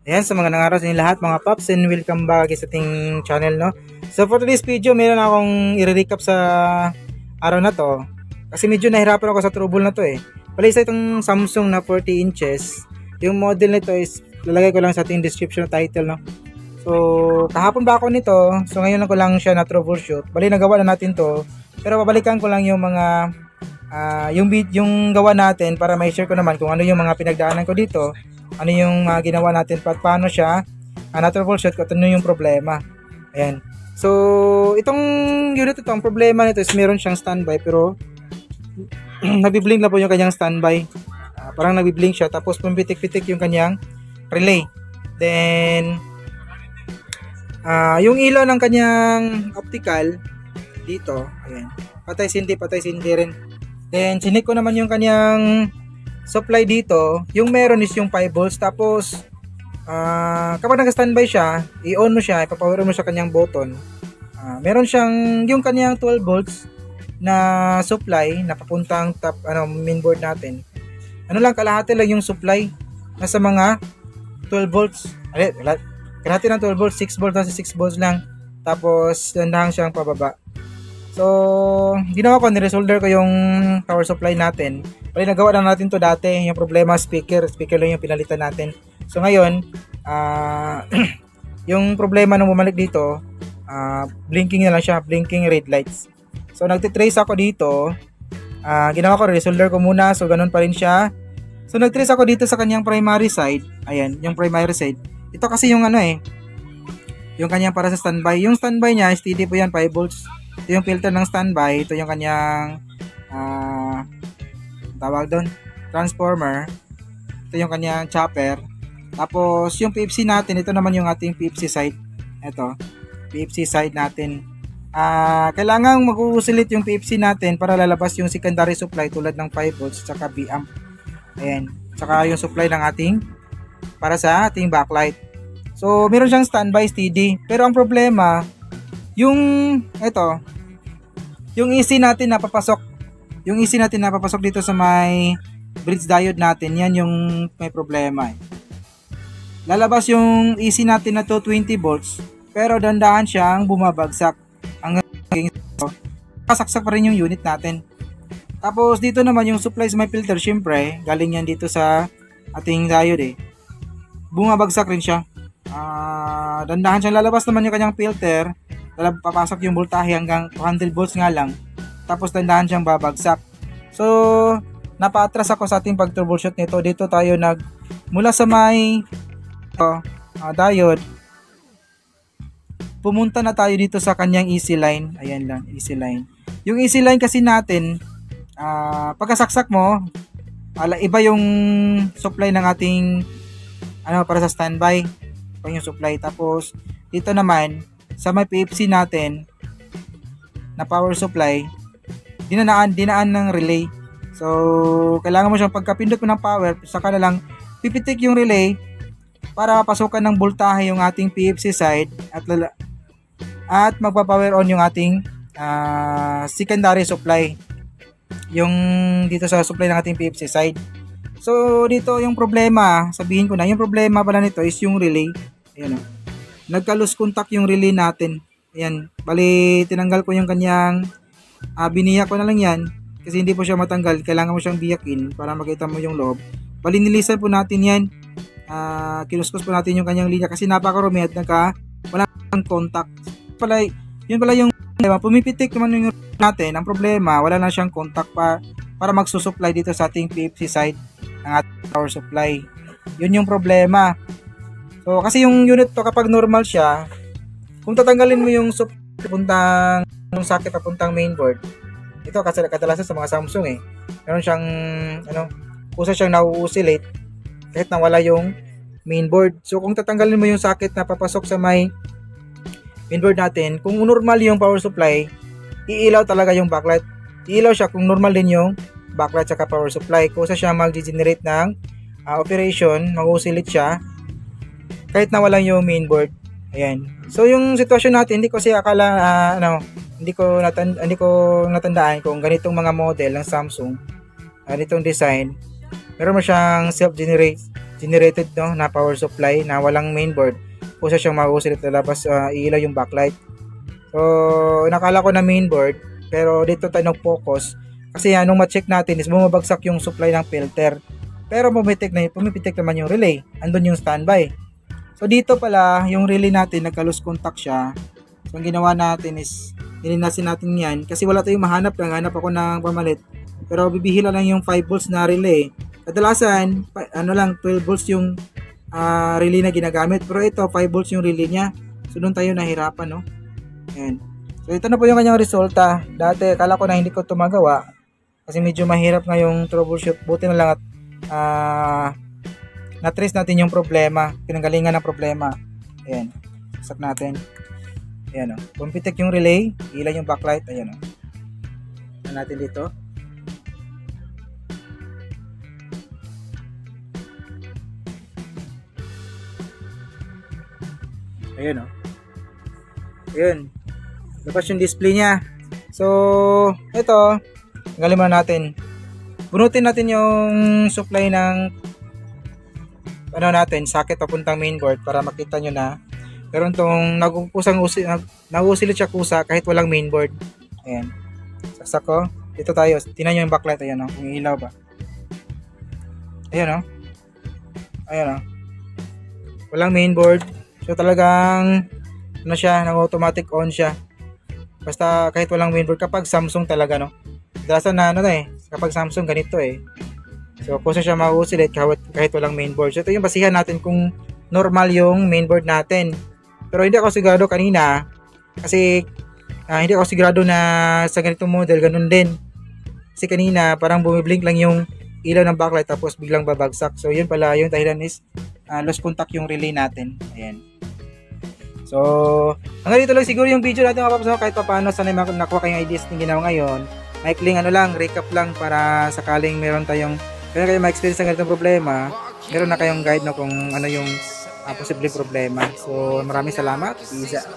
Ayan, sa mga nangaral sa inyo lahat mga paps, and welcome back sa ating channel, no? So for today's video, meron akong i-recap sa araw na to. Kasi medyo nahirapan ako sa trouble na to eh. Pala isa itong Samsung na 40 inches. Yung model nito is, lalagay ko lang sa ating description na title, no? So kahapon ba ako nito, so ngayon lang ko lang siya na troubleshoot. Bali nagawa na natin to, pero babalikan ko lang yung mga yung gawa natin para ma-share ko naman kung ano yung mga pinagdaanan ko dito, ano yung ginawa natin at paano siya na-troubleshoot ko, ano yung problema. Ayan. So itong unit ito, ang problema nito is meron siyang standby pero nabiblink na po yung kanyang standby. Parang nabiblink siya tapos pumipitik-pitik yung kanyang relay. Then yung ilaw ng kanyang optical dito, ayan, patay-sindi rin. Then chinik ko naman yung kanyang supply dito. Yung meron is yung 5 volts. Tapos kapag naka-standby siya, i-on mo siya, ipapower mo sa kanyang button. Meron siyang yung kanyang 12 volts na supply na papuntang top mainboard natin. Ano lang, kalahati lang yung supply, nasa mga 12 volts. Kalahati ng 12 volts, 6 volts, nasa 6 volts lang. Tapos dandahang siyang pababa. So ginawa ko, niresolder ko yung power supply natin. Bali nagawa na natin to dati. Yung problema, speaker lang yung pinalitan natin. So ngayon yung problema nung bumalik dito, blinking na lang siya, blinking red lights. So nagtitrace ako dito, ginawa ko, resolder ko muna. So ganun pa rin siya. So nagtrace ako dito sa kanyang primary side. Ayan, yung primary side. Ito kasi yung yung kanyang para sa standby. Yung standby niya, steady po yan, 5 volts. Ito yung filter ng standby. Ito yung kanyang tawag doon, transformer. Ito yung kanyang chopper. Tapos yung PFC natin, ito naman yung ating PFC side. Ito, PFC side natin. Kailangan mag-oscillate yung PFC natin para lalabas yung secondary supply tulad ng 5 volts at saka B amp. Ayan, saka yung supply ng ating para sa ating backlight. So meron siyang standby steady. Pero ang problema, yung yung EC natin napapasok. Yung EC natin napapasok dito sa may bridge diode natin. Yan yung may problema eh. Lalabas yung EC natin na 220 volts, pero dandahan siyang bumabagsak. Ang kasaksak pa rin yung unit natin. Tapos dito naman yung supply sa may filter, syempre galing yan dito sa ating diode eh. Bumabagsak rin siya. Dandahan siyang lalabas naman yung kanyang filter. Papasok yung voltahe hanggang 200 volts nga lang. Tapos dandahan siyang babagsak. So napaatras ako sa ating pag-troubleshoot nito. Dito tayo mula sa may diode, pumunta na tayo dito sa kanyang EC line. Ayan lang, EC line. Yung EC line kasi natin, pagkasaksak mo, iba yung supply ng ating para sa standby. Iba yung supply. Tapos dito naman sa may PFC natin na power supply, dinaan ng relay. So kailangan mo siyang pagkapindot mo ng power, saka na lang pipitik yung relay para pasukan ng voltahe yung ating PFC side at magpa-power on yung ating secondary supply, yung dito sa supply ng ating PFC side. So dito yung problema, sabihin ko na, yung problema pala nito is yung relay. Ayan, nagka-lose contact yung relay natin. Ayan, bali tinanggal ko yung kanyang biniyak ko na lang yan kasi hindi po siya matanggal. Kailangan mo siyang biyakin para makita mo yung loob. Bali nilisan po natin yan, kinuskus po natin yung kanyang linya kasi napakarumi at walang contact pala. Yun pala yung pumipitik naman yung natin. Ang problema, wala na siyang contact para magsusupply dito sa ating PFC side ng ating power supply. Yun yung problema. So kasi yung unit to, kapag normal siya, kung tatanggalin mo yung papuntang socket papuntang mainboard, ito kasi kadalasan sa mga Samsung eh, meron siyang kusa siyang na-oscillate kahit nawala yung mainboard. So kung tatanggalin mo yung socket na papasok sa may mainboard natin, kung normal yung power supply, iilaw talaga yung backlight. Iilaw siya kung normal din yung backlight saka power supply. Kusa siya mag-generate ng operation, mag-oscillate siya kahit nawala yung mainboard. Ayan. So yung sitwasyon natin, hindi ko kasi akala hindi ko natandaan kung ganitong mga model ng Samsung, ganitong design, meron mo siyang generated no, na power supply na walang mainboard, kusa siyang mauusil at lalabas iilaw yung backlight. So nakala ko na mainboard, pero dito tayo nag-focus kasi nung ma-check natin is bumabagsak yung supply ng filter. Pero pumipitik naman yung relay, andun yung standby. So dito pala yung relay natin nagka-lose contact siya. So ang ginawa natin is nilinasin natin yan kasi wala tayong mahanap, hanap ako ng pamalit. Pero bibihila lang yung 5 volts na relay. Kadalasan, 12 volts yung relay na ginagamit. Pero ito, 5 volts yung relay niya. So, doon tayo nahirapan, no? Ayan. So, ito na po yung kanyang resulta. Dati, akala ko na hindi ko ito magawa. Kasi medyo mahirap nga yung troubleshoot. Buti na lang at na-trace natin yung problema. Pinanggalingan ng problema. Ayan. Saksak natin. Ayan, o. Pumipitik yung relay. Ilan yung backlight. Ayan, o. Ayan natin dito. Ayun, oh. Ayun. Labas yung display niya. So, ito, tanggalin muna natin. Bunutin natin yung supply ng socket papuntang mainboard para makita nyo na meron tong nag-usilit siya kusa kahit walang mainboard. Ayan. Saksak ko. Dito tayo. Tingnan nyo yung backlight. Ayan, oh. Kung ilaw ba. Ayan, oh. Ayan, oh. Walang mainboard. So talagang nag-automatic on siya. Basta kahit walang mainboard kapag Samsung talaga, no. Dalasan na kapag Samsung ganito eh. So kusa siya mauusilit kahit walang mainboard. So ito yung basihan natin kung normal yung mainboard natin. Pero hindi ako sigurado kanina kasi hindi ako sigurado na sa ganitong model ganun din. Kasi kanina parang bumiblink lang yung ilaw ng backlight tapos biglang babagsak. So yun pala yung dahilan is lost contact yung relay natin. Ayan. So, hanggang dito lang siguro yung video natin mga paps. Kahit pa paano, sana nakuha kayong ideas ng ginawa ngayon. Maikling recap lang para sakaling meron kayong ma-experience ng ganitong problema, meron na kayong guide na kung ano yung posibleng problema. So, maraming salamat. Peace out.